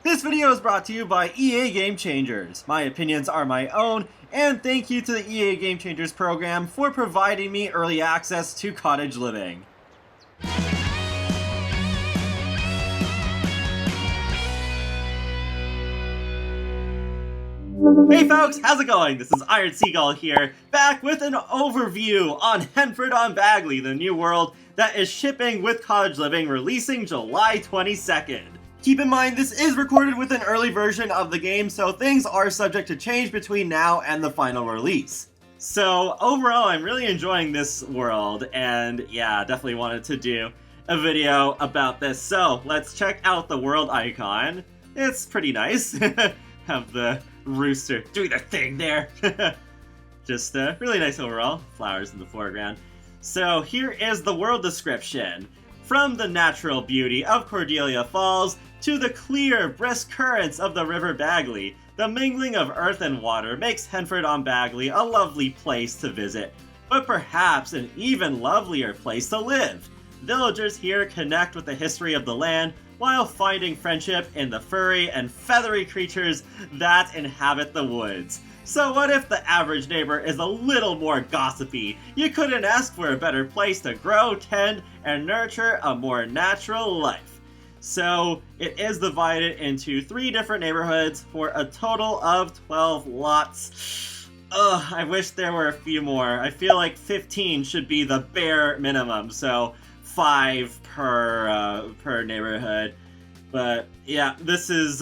This video is brought to you by EA Game Changers. My opinions are my own, and thank you to the EA Game Changers program for providing me early access to cottage living. Hey folks, how's it going? This is Iron Seagull here, back with an overview on Henford-On-Bagley, the new world that is shipping with Cottage Living, releasing July 22nd. Keep in mind, this is recorded with an early version of the game, so things are subject to change between now and the final release. So overall, I'm really enjoying this world, and yeah, definitely wanted to do a video about this. So let's check out the world icon. It's pretty nice. Have the rooster doing their thing there. Just really nice overall. Flowers in the foreground. So here is the world description. From the natural beauty of Cordelia Falls to the clear, brisk currents of the River Bagley, the mingling of earth and water makes Henford-On-Bagley a lovely place to visit, but perhaps an even lovelier place to live. Villagers here connect with the history of the land while finding friendship in the furry and feathery creatures that inhabit the woods. So what if the average neighbor is a little more gossipy? You couldn't ask for a better place to grow, tend, and nurture a more natural life. So it is divided into 3 different neighborhoods for a total of 12 lots. Ugh, I wish there were a few more. I feel like 15 should be the bare minimum, so 5 per neighborhood. But yeah, this is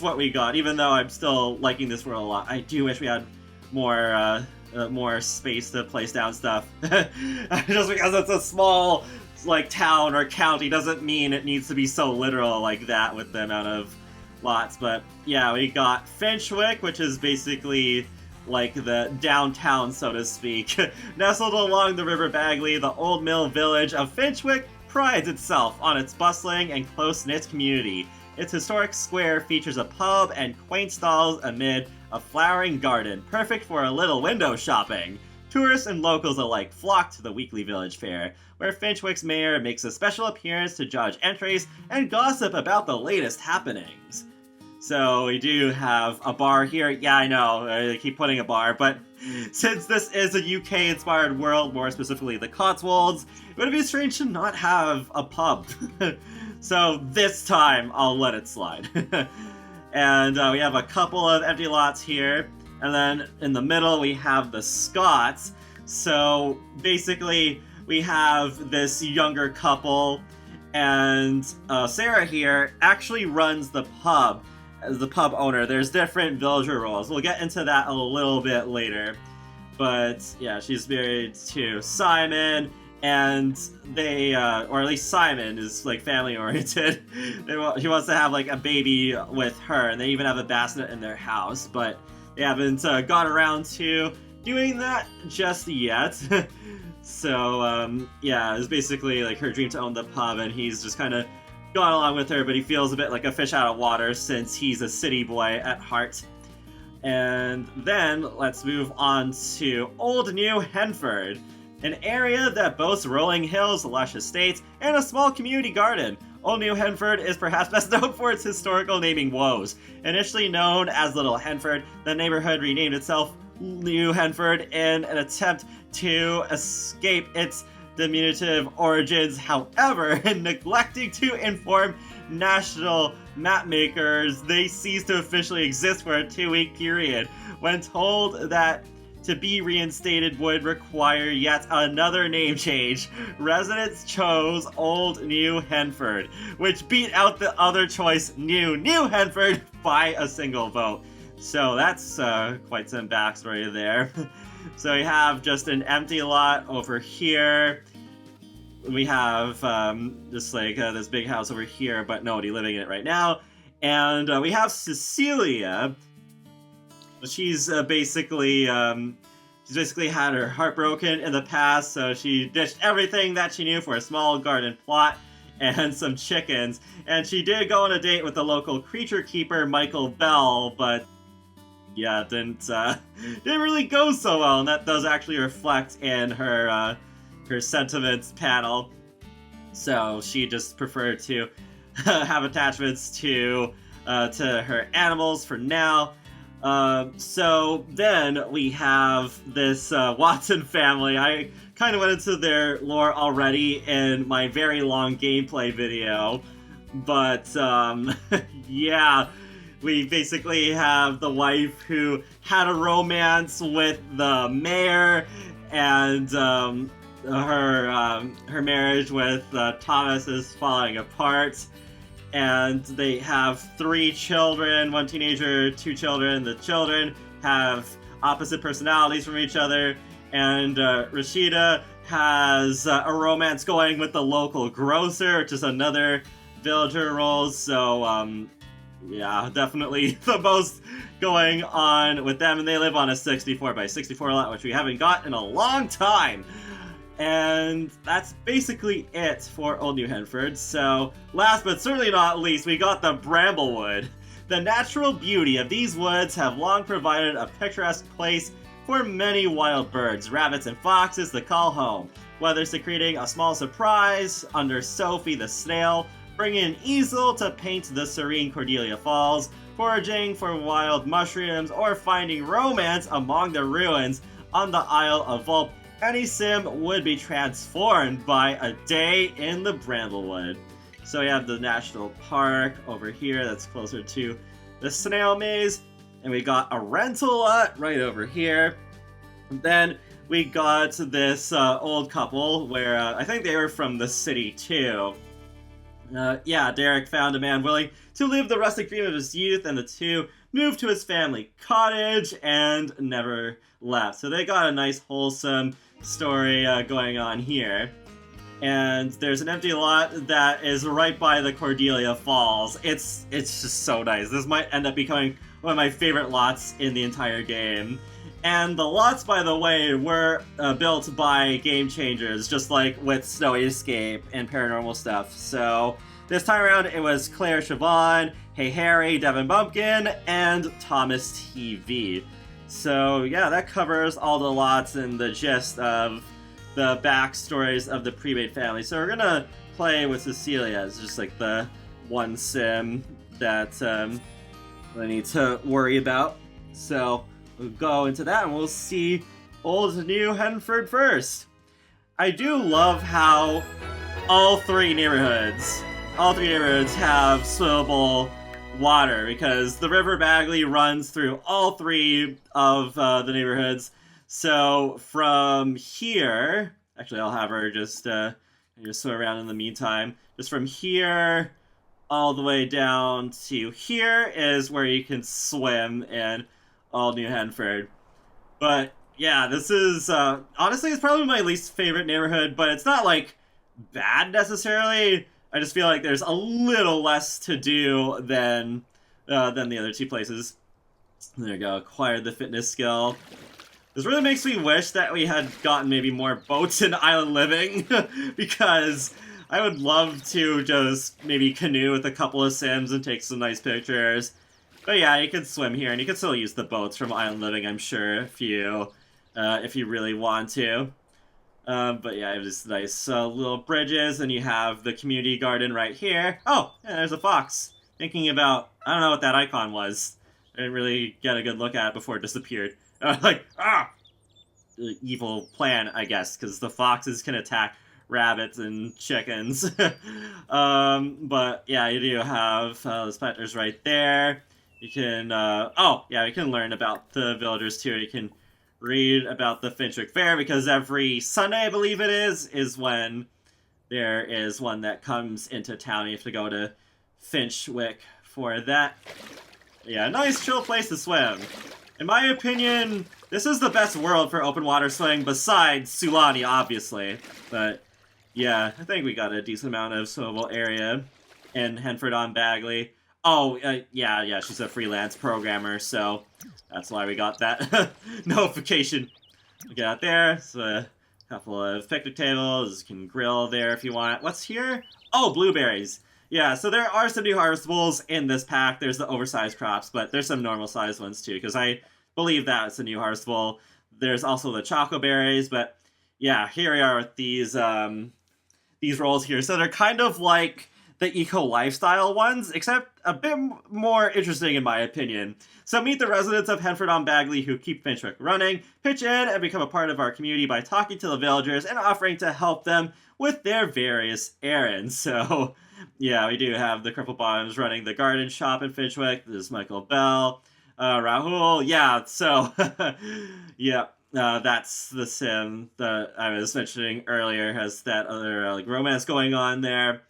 what we got. Even though I'm still liking this world a lot, I do wish we had more space to place down stuff. Just because it's a small like town or county doesn't mean it needs to be so literal like that with the amount of lots. But yeah, we got Finchwick, which is basically like the downtown, so to speak. Nestled along the River Bagley, the old mill village of Finchwick prides itself on its bustling and close-knit community. Its historic square features a pub and quaint stalls amid a flowering garden, perfect for a little window shopping. Tourists and locals alike flock to the weekly village fair, where Finchwick's mayor makes a special appearance to judge entries and gossip about the latest happenings. So we do have a bar here. Yeah, I know, I keep putting a bar, but since this is a UK-inspired world, more specifically the Cotswolds, it would be strange to not have a pub. So this time, I'll let it slide. And we have a couple of empty lots here, and then in the middle we have the Scots. So basically, we have this younger couple, and Sarah here actually runs the pub. As the pub owner, there's different villager roles. We'll get into that a little bit later. But yeah, she's married to Simon, and they, or at least Simon is like family oriented. He wants to have like a baby with her, and they even have a bassinet in their house, but they haven't got around to doing that just yet. So yeah, it's basically like her dream to own the pub, and he's just kind of gone along with her, but he feels a bit like a fish out of water since he's a city boy at heart. And then let's move on to Old New Henford, an area that boasts rolling hills, lush estates, and a small community garden. Old New Henford is perhaps best known for its historical naming woes. Initially known as Little Henford, the neighborhood renamed itself New Henford in an attempt to escape its diminutive origins. However, in neglecting to inform national mapmakers, they ceased to officially exist for a 2-week period. When told that to be reinstated would require yet another name change, residents chose Old New Henford, which beat out the other choice, New Henford, by a single vote. So that's quite some backstory there. So we have just an empty lot over here. We have just like this big house over here, but nobody living in it right now. And we have Cecilia. She's basically had her heart broken in the past, so she ditched everything that she knew for a small garden plot and some chickens. And she did go on a date with the local creature keeper, Michael Bell, but yeah, didn't really go so well, and that does actually reflect in her sentiments panel. So she just preferred to have attachments to to her animals for now. So then we have this Watson family. I kind of went into their lore already in my very long gameplay video, but yeah, we basically have the wife who had a romance with the mayor, and her marriage with Thomas is falling apart. And they have 3 children, 1 teenager, 2 children. The children have opposite personalities from each other, and Rashida has a romance going with the local grocer, which is another villager role. So yeah, definitely the most going on with them, and they live on a 64x64 lot, which we haven't got in a long time. And that's basically it for Old New Henford. So, last but certainly not least, we got the Bramblewood. The natural beauty of these woods have long provided a picturesque place for many wild birds, rabbits, and foxes to call home. Whether secreting a small surprise under Sophie the snail, bringing an easel to paint the serene Cordelia Falls, foraging for wild mushrooms, or finding romance among the ruins on the Isle of Vulp, any sim would be transformed by a day in the Bramblewood. So we have the national park over here that's closer to the snail maze, and we got a rental lot right over here. And then we got this old couple where I think they were from the city too. Yeah, Derek found a man willing to live the rustic dream of his youth, and the two moved to his family cottage and never left. So they got a nice wholesome story going on here. And there's an empty lot that is right by the Cordelia Falls. It's just so nice. This might end up becoming one of my favorite lots in the entire game. And the lots, by the way, were built by game changers, just like with Snowy Escape and Paranormal stuff. So this time around, it was Claire Siobhan, Hey Harry, Devin Bumpkin, and Thomas TV. So yeah, that covers all the lots and the gist of the backstories of the pre-made family. So we're gonna play with Cecilia as just like the one sim that I need to worry about. So we'll go into that and we'll see Old New Henford first. I do love how all three neighborhoods have swimmable water, because the River Bagley runs through all 3 of the neighborhoods. So from here, actually I'll have her just swim around in the meantime. Just from here all the way down to here is where you can swim in Old New Henford. But yeah, this is honestly, it's probably my least favorite neighborhood, but it's not like bad necessarily. I just feel like there's a little less to do than the other 2 places. There you go, acquired the fitness skill. This really makes me wish that we had gotten maybe more boats in Island Living, because I would love to just maybe canoe with a couple of sims and take some nice pictures. But yeah, you can swim here, and you can still use the boats from Island Living, I'm sure, if you really want to. But yeah, it was nice little bridges, and you have the community garden right here. Oh, and there's a fox. Thinking about, I don't know what that icon was. I didn't really get a good look at it before it disappeared. Evil plan, I guess, because the foxes can attack rabbits and chickens. But yeah, you do have the specters right there. You can, you can learn about the villagers too. You can read about the Finchwick Fair, because every Sunday, I believe it is when there is one that comes into town. You have to go to Finchwick for that. Yeah, nice chill place to swim. In my opinion, this is the best world for open water swimming, besides Sulani, obviously. But yeah, I think we got a decent amount of swimmable area in Henford-On-Bagley. Oh, yeah, she's a freelance programmer, so that's why we got that notification. We get out there, so a couple of picnic tables, you can grill there if you want. What's here? Oh, blueberries. Yeah, so there are some new harvestables in this pack. There's the oversized crops, but there's some normal-sized ones too, because I believe that's a new harvestable. There's also the choco berries, but yeah, here we are with these rolls here. So they're kind of like the eco-lifestyle ones, except a bit more interesting in my opinion. So meet the residents of Henford-On-Bagley who keep Finchwick running, pitch in and become a part of our community by talking to the villagers and offering to help them with their various errands. So, yeah, we do have the Cripple Bottoms running the garden shop in Finchwick. There's Michael Bell, Rahul. Yeah, so, yeah. That's the sim that I was mentioning earlier, has that other like romance going on there.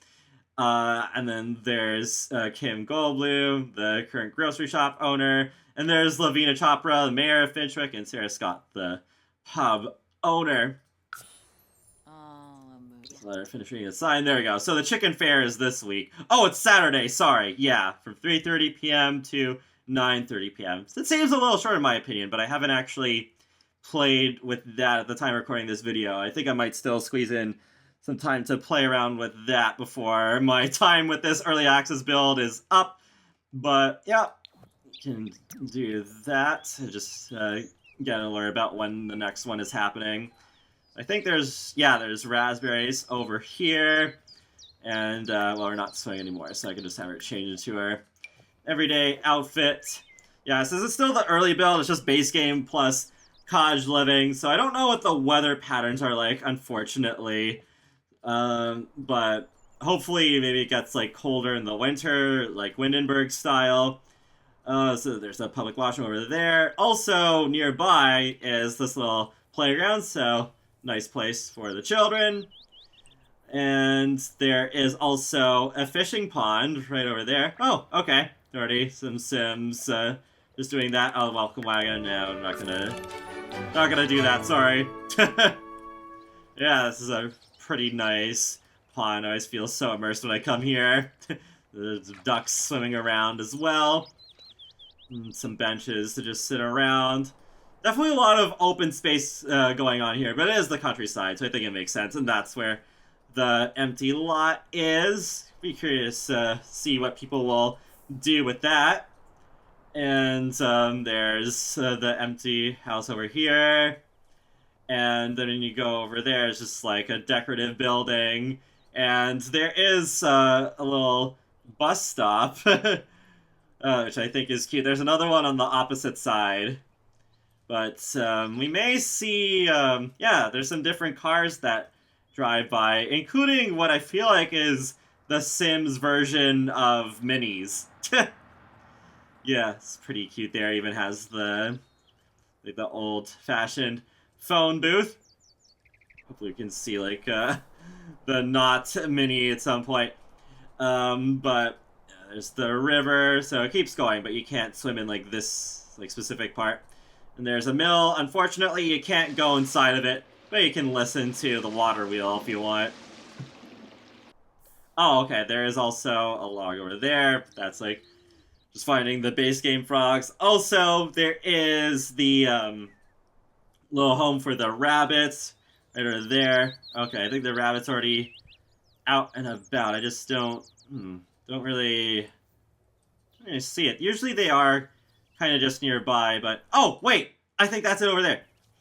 And then there's Kim Goldblum, the current grocery shop owner. And there's Lavina Chopra, the mayor of Finchwick, and Sarah Scott, the pub owner. They're finishing a sign. There we go. So the chicken fair is this week. Oh, it's Saturday. Sorry. Yeah, from 3:30 p.m. to 9:30 p.m. So it seems a little short in my opinion, but I haven't actually played with that at the time of recording this video. I think I might still squeeze in some time to play around with that before my time with this early access build is up. But yeah, you can do that. Just get an alert about when the next one is happening. I think there's raspberries over here. And, well, we're not sewing anymore, so I can just have her change into her everyday outfit. Yeah, so this is still the early build. It's just base game plus cottage living. So I don't know what the weather patterns are like, unfortunately. But hopefully maybe it gets, like, colder in the winter, like Windenburg style. So there's a public washroom over there. Also, nearby is this little playground, so nice place for the children. And there is also a fishing pond right over there. Oh, okay. Already some Sims just doing that. Oh, welcome wagon. No, I'm not gonna do that, sorry. Yeah, this is a pretty nice pond. I always feel so immersed when I come here. There's ducks swimming around as well. And some benches to just sit around. Definitely a lot of open space going on here, but it is the countryside, so I think it makes sense, and that's where the empty lot is. Be curious to see what people will do with that. And there's the empty house over here. And then when you go over there, it's just like a decorative building. And there is a little bus stop, which I think is cute. There's another one on the opposite side. But we may see, yeah, there's some different cars that drive by, including what I feel like is the Sims version of minis. Yeah, it's pretty cute there. Even has the old-fashioned phone booth. Hopefully we can see like the not mini at some point. But there's the river, so it keeps going, but you can't swim in like this like specific part. And there's a mill. Unfortunately, you can't go inside of it, but you can listen to the water wheel if you want. Oh, okay, there is also a log over there. That's like just finding the base game frogs. Also, there is the little home for the rabbits right over there. Okay, I think the rabbit's already out and about. I just don't really see it. Usually they are kind of just nearby, but... Oh, wait! I think that's it over there.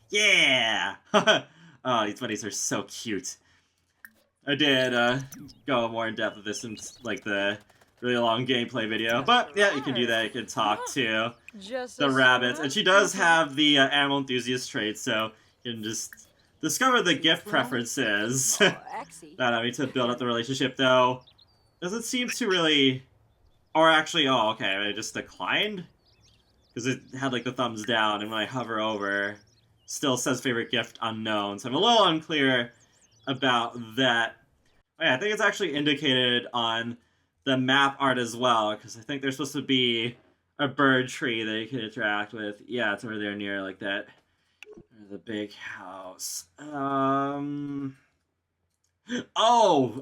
Yeah! Oh, these bunnies are so cute. I did go more in depth with this in like the really long gameplay video, but yeah, you can do that. You can talk to the rabbits, and she does have the animal enthusiast trait, so you can just discover the gift preferences. Not having to build up the relationship, though. Doesn't seem to really... Or actually, oh, okay, I just declined? Because it had like the thumbs down, and when I hover over, still says favorite gift unknown. So I'm a little unclear about that. Oh, yeah, I think it's actually indicated on the map art as well, because I think there's supposed to be a bird tree that you can interact with. Yeah, it's over there near like that. The big house. Oh,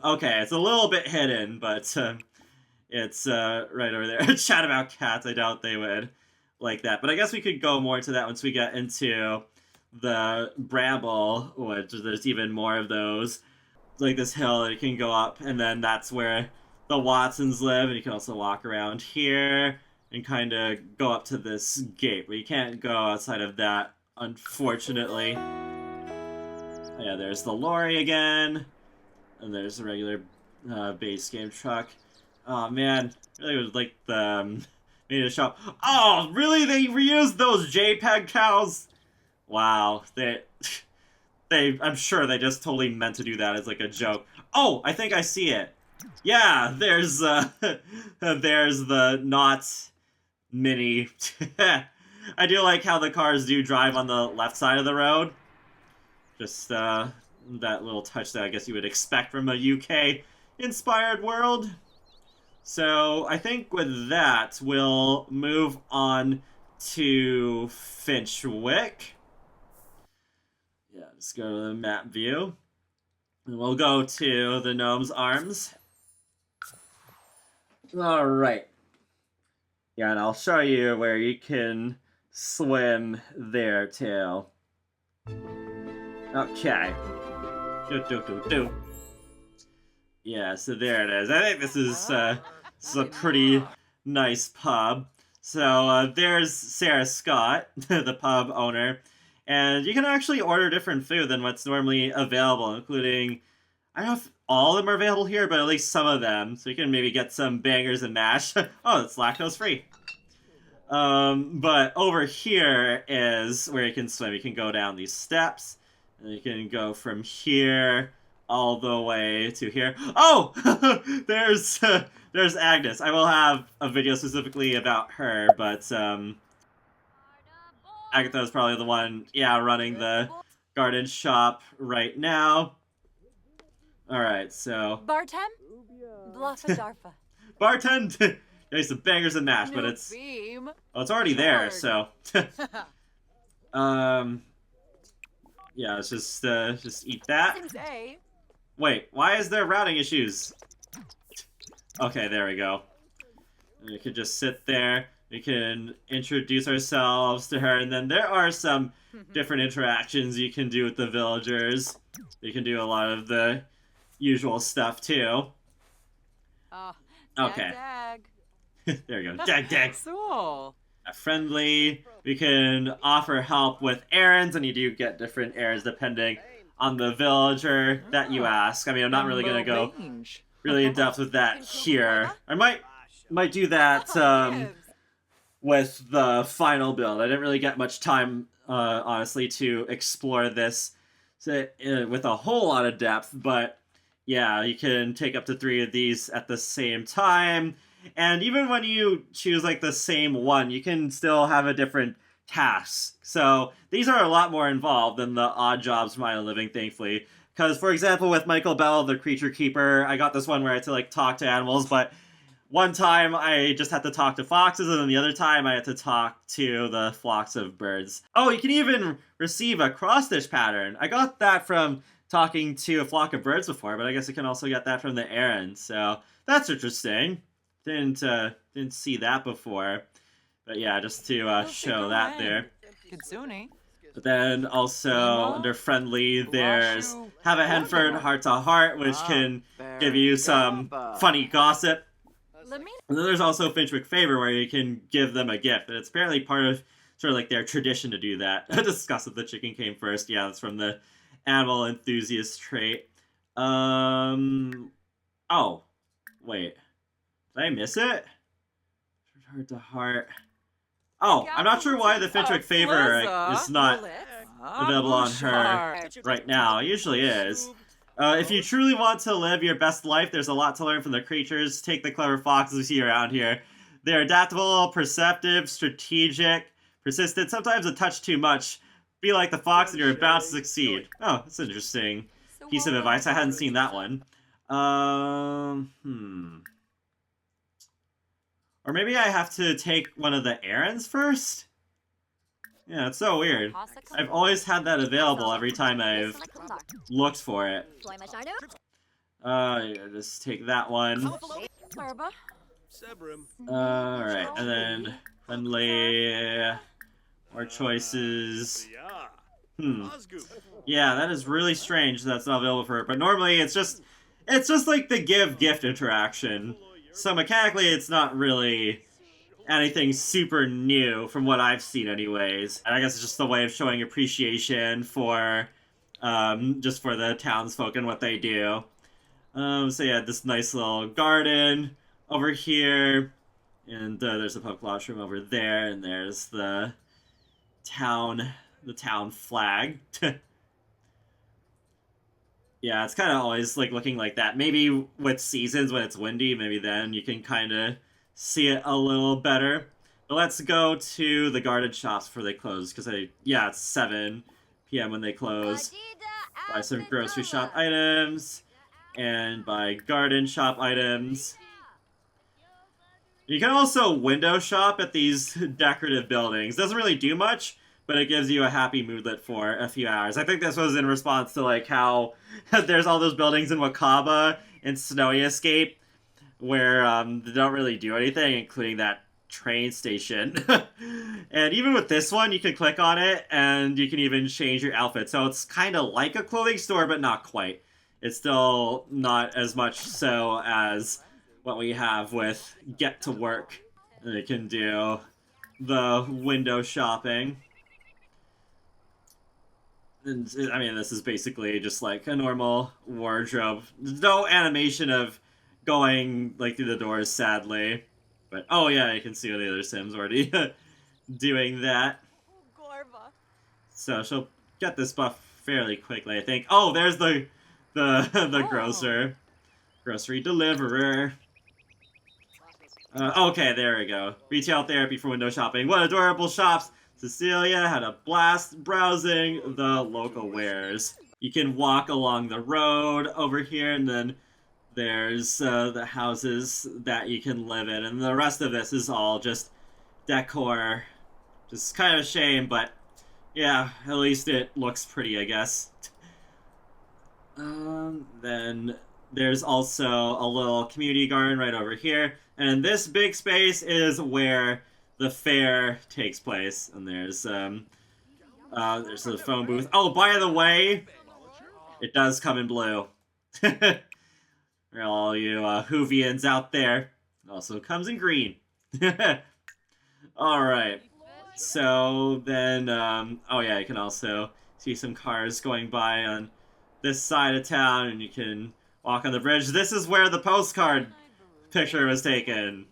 okay, it's a little bit hidden, but it's right over there. Chat about cats, I doubt they would like that. But I guess we could go more into that once we get into the Bramblewood. There's even more of those. Like this hill that you can go up, and then that's where the Watsons live, and you can also walk around here and kind of go up to this gate, but you can't go outside of that, unfortunately. Yeah, there's the lorry again, and there's a regular base game truck. Oh man, really would like the made a shop. Oh, really? They reused those JPEG cows? Wow, I'm sure they just totally meant to do that as like a joke. Oh, I think I see it. Yeah, there's there's the not mini. I do like how the cars do drive on the left side of the road. Just that little touch that I guess you would expect from a UK-inspired world. So I think with that, we'll move on to Finchwick. Yeah, just go to the map view. And we'll go to the Gnome's Arms. Alright. Yeah, and I'll show you where you can swim there, too. Okay. Yeah, so there it is. I think this is a pretty nice pub. So there's Sarah Scott, the pub owner. And you can actually order different food than what's normally available, including, I don't know if all of them are available here, but at least some of them. So you can maybe get some bangers and mash. Oh, it's lactose free. But over here is where you can swim. You can go down these steps, and you can go from here all the way to here. Oh! There's Agnes. I will have a video specifically about her, but, Agatha is probably the one, yeah, running the garden shop right now. Alright, so... Bartem? Bluffa Darfa. Bartend! There's some bangers and mash, but it's... Well, it's already there, so... yeah, let's just eat that. Wait, why is there routing issues? Okay, there we go. We could just sit there. We can introduce ourselves to her, and then there are some different interactions you can do with the villagers. You can do a lot of the usual stuff, too. Okay. There we go. Dag, dag. Cool. Friendly. We can offer help with errands, and you do get different errands depending on the villager that you ask. I mean, I'm not really going to go really in depth with that here. I might do that with the final build. I didn't really get much time, honestly, to explore this with a whole lot of depth, but yeah, you can take up to 3 of these at the same time. And even when you choose like the same one, you can still have a different task. So these are a lot more involved than the odd jobs from Island Living, thankfully. Because, for example, with Michael Bell, the creature keeper, I got this one where I had to like talk to animals, but one time I just had to talk to foxes, and then the other time I had to talk to the flocks of birds. Oh, you can even receive a cross-stitch pattern. I got that from talking to a flock of birds before, but I guess you can also get that from the errands. So that's interesting. Didn't see that before, but yeah, just to show that there. But then also under friendly, there's Have a Henford Heart to Heart, which can give you some funny gossip. And then there's also Finchwick Favor, where you can give them a gift, and it's apparently part of sort of like their tradition to do that. Discuss if the chicken came first. Yeah, that's from the animal enthusiast trait. Oh, wait. Did I miss it? Heart to heart. Oh, I'm not sure why the Finchwick Favor is not available on her right now. It usually is. If you truly want to live your best life, there's a lot to learn from the creatures. Take the clever foxes we see around here. They're adaptable, perceptive, strategic, persistent, sometimes a touch too much. Be like the fox and you're bound to succeed. Oh, that's an interesting piece of advice. I hadn't seen that one. Or maybe I have to take one of the errands first? Yeah, it's so weird. I've always had that available every time I've looked for it. Yeah, just take that one. Alright, and then friendly, more choices. Yeah, that is really strange that's not available for her, but normally it's just like the give-gift interaction. So mechanically, it's not really anything super new from what I've seen anyways. And I guess it's just a way of showing appreciation for, just for the townsfolk and what they do. So yeah, this nice little garden over here, and there's a public washroom over there, and there's town, the town flag. Yeah, it's kind of always like looking like that. Maybe with seasons when it's windy, maybe then you can kind of see it a little better. But let's go to the garden shops before they close, because yeah, it's 7 p.m. when they close. Buy some grocery shop items and buy garden shop items. You can also window shop at these decorative buildings. Doesn't really do much, but it gives you a happy moodlet for a few hours. I think this was in response to like how there's all those buildings in Wakaba and Snowy Escape where they don't really do anything, including that train station. And even with this one, you can click on it and you can even change your outfit. So it's kind of like a clothing store, but not quite. It's still not as much so as what we have with Get to Work. And it can do the window shopping. And, I mean, this is basically just like a normal wardrobe. There's no animation of going like through the doors, sadly. But oh yeah, you can see the other Sims already doing that. So she'll get this buff fairly quickly, I think. Oh, there's the grocer, grocery deliverer. Okay, there we go. Retail therapy for window shopping. What adorable shops! Cecilia had a blast browsing the local wares. You can walk along the road over here, and then there's the houses that you can live in, and the rest of this is all just decor. Just kind of a shame, but yeah, at least it looks pretty, I guess. Then there's also a little community garden right over here, and this big space is where the fair takes place. And there's a phone booth. Oh, by the way, it does come in blue. For all you Whovians out there, it also comes in green. Alright. So then, oh yeah, you can also see some cars going by on this side of town, and you can walk on the bridge. This is where the postcard picture was taken.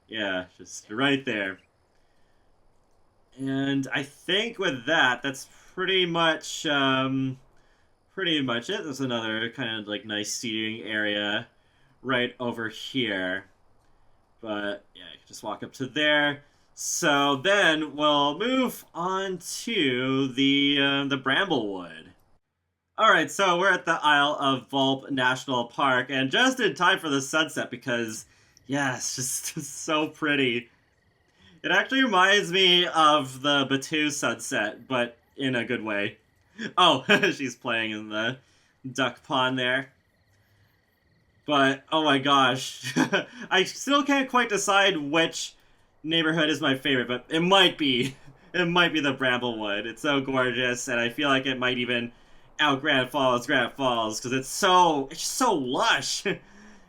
Yeah, just right there. And I think with that, that's pretty much it. There's another kind of like nice seating area right over here. But yeah, you can just walk up to there. So then we'll move on to the Bramblewood. Alright, so we're at the Isle of Vulp National Park, and just in time for the sunset because, yeah, it's just so pretty. It actually reminds me of the Batu sunset, but in a good way. Oh, she's playing in the duck pond there. But, oh my gosh, I still can't quite decide which neighborhood is my favorite, but it might be. It might be the Bramblewood. It's so gorgeous, and I feel like it might even out Grand Falls, because it's just so lush.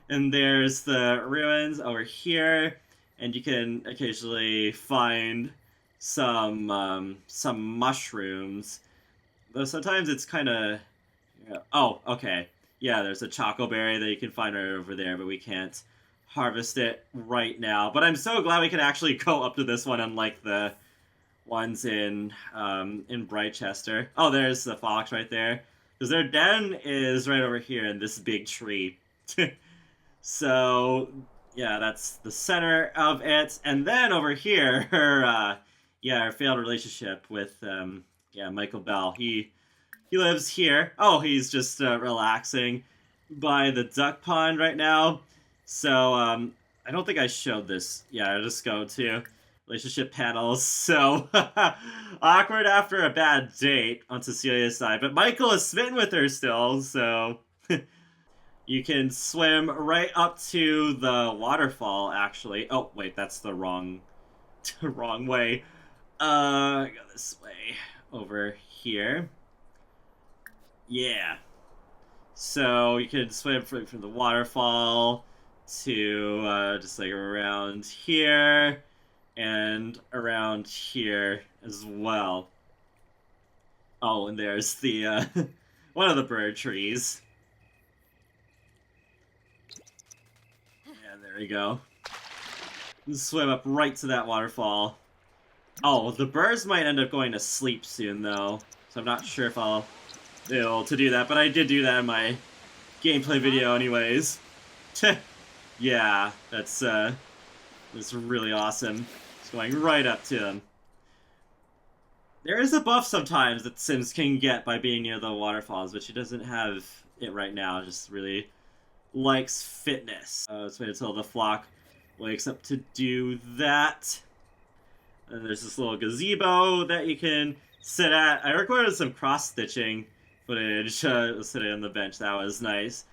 And there's the ruins over here, and you can occasionally find some mushrooms. Though sometimes it's kind of... Oh, okay. Yeah, there's a chocoberry that you can find right over there, but we can't harvest it right now. But I'm so glad we can actually go up to this one, unlike the ones in Brightchester. Oh, there's the fox right there. Because their den is right over here in this big tree. So, yeah, that's the center of it. And then over here, her failed relationship with, Michael Bell. He lives here. Oh, he's just relaxing by the duck pond right now. So, I don't think I showed this. Yeah, I'll just go to relationship panels. So, awkward after a bad date on Cecilia's side. But Michael is smitten with her still, so... You can swim right up to the waterfall, actually. Oh, wait, that's the wrong way. Go this way. Over here. Yeah. So you can swim from the waterfall to just like around here and around here as well. Oh, and there's the one of the bird trees. There we go. Swim up right to that waterfall. Oh, the birds might end up going to sleep soon, though. So I'm not sure if I'll be able to do that, but I did do that in my gameplay video anyways. Yeah, that's really awesome. It's going right up to them. There is a buff sometimes that Sims can get by being near the waterfalls, but she doesn't have it right now. Just really likes fitness. Let's wait until the flock wakes up to do that. And there's this little gazebo that you can sit at. I recorded some cross-stitching footage sitting on the bench. That was nice.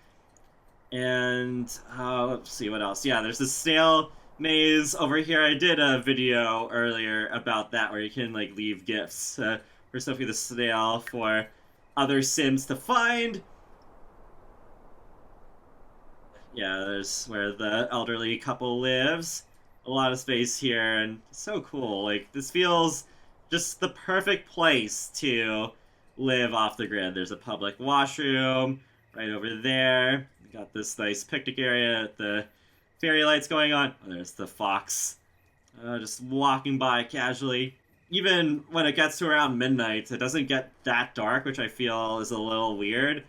And let's see what else. Yeah, there's this snail maze over here. I did a video earlier about that where you can like leave gifts for Sophie the snail for other Sims to find. Yeah, there's where the elderly couple lives. A lot of space here, and so cool. Like, this feels just the perfect place to live off the grid. There's a public washroom right over there. We got this nice picnic area, the fairy lights going on. Oh, there's the fox just walking by casually. Even when it gets to around midnight, it doesn't get that dark, which I feel is a little weird.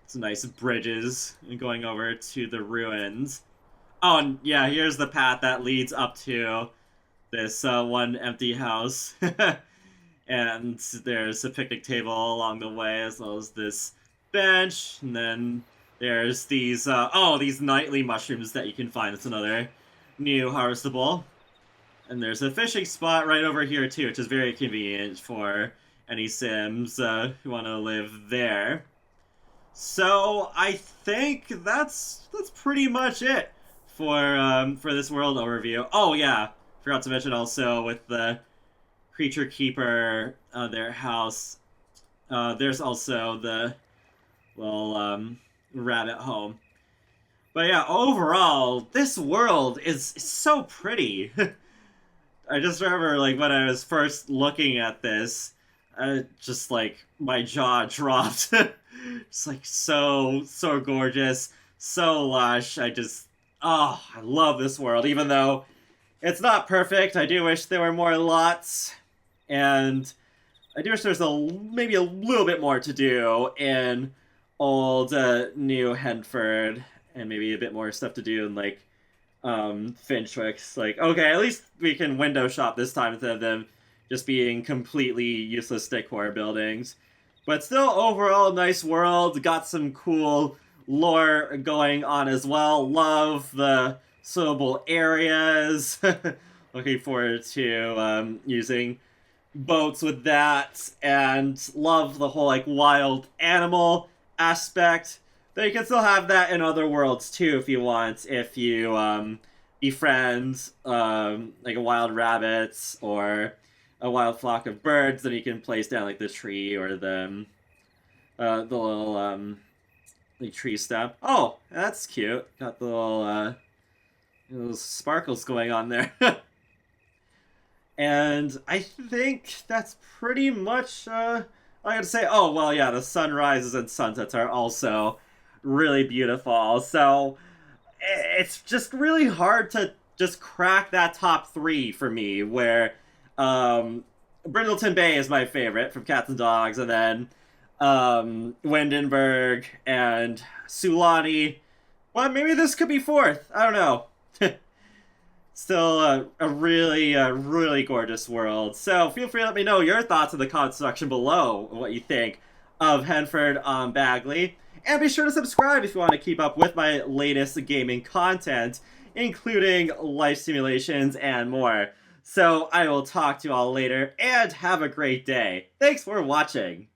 Some nice bridges going over to the ruins. Oh, and yeah, here's the path that leads up to this one empty house. And there's a picnic table along the way, as well as this bench. And then there's these, these nightly mushrooms that you can find. It's another new harvestable. And there's a fishing spot right over here, too, which is very convenient for any Sims who want to live there. So I think that's pretty much it for this world overview. Oh yeah, forgot to mention also with the creature keeper, their house. There's also the little rabbit home. But yeah, overall, this world is so pretty. I just remember like when I was first looking at this, just like my jaw dropped. It's like so gorgeous, so lush. I love this world, even though it's not perfect. I do wish there were more lots, and I do wish there's maybe a little bit more to do in Old New Henford, and maybe a bit more stuff to do in like Finchwick. Like, okay, at least we can window shop this time instead of them just being completely useless decor buildings. But still, overall, nice world. Got some cool lore going on as well. Love the swimmable areas. Looking forward to using boats with that. And love the whole like wild animal aspect. But you can still have that in other worlds too if you want. If you befriend like a wild rabbit or a wild flock of birds, then you can place down like the tree or the little like tree stump. Oh, that's cute. Got the little sparkles going on there. And I think that's pretty much all I gotta say. Oh well, yeah, the sunrises and sunsets are also really beautiful. So it's just really hard to just crack that top 3 for me, where Brindleton Bay is my favorite from Cats and Dogs, and then Windenburg and Sulani. Well, maybe this could be 4th. I don't know. Still a really gorgeous world. So feel free to let me know your thoughts in the comment section below, what you think of Henford-On-Bagley. And be sure to subscribe if you want to keep up with my latest gaming content, including life simulations and more. So I will talk to you all later, and have a great day. Thanks for watching.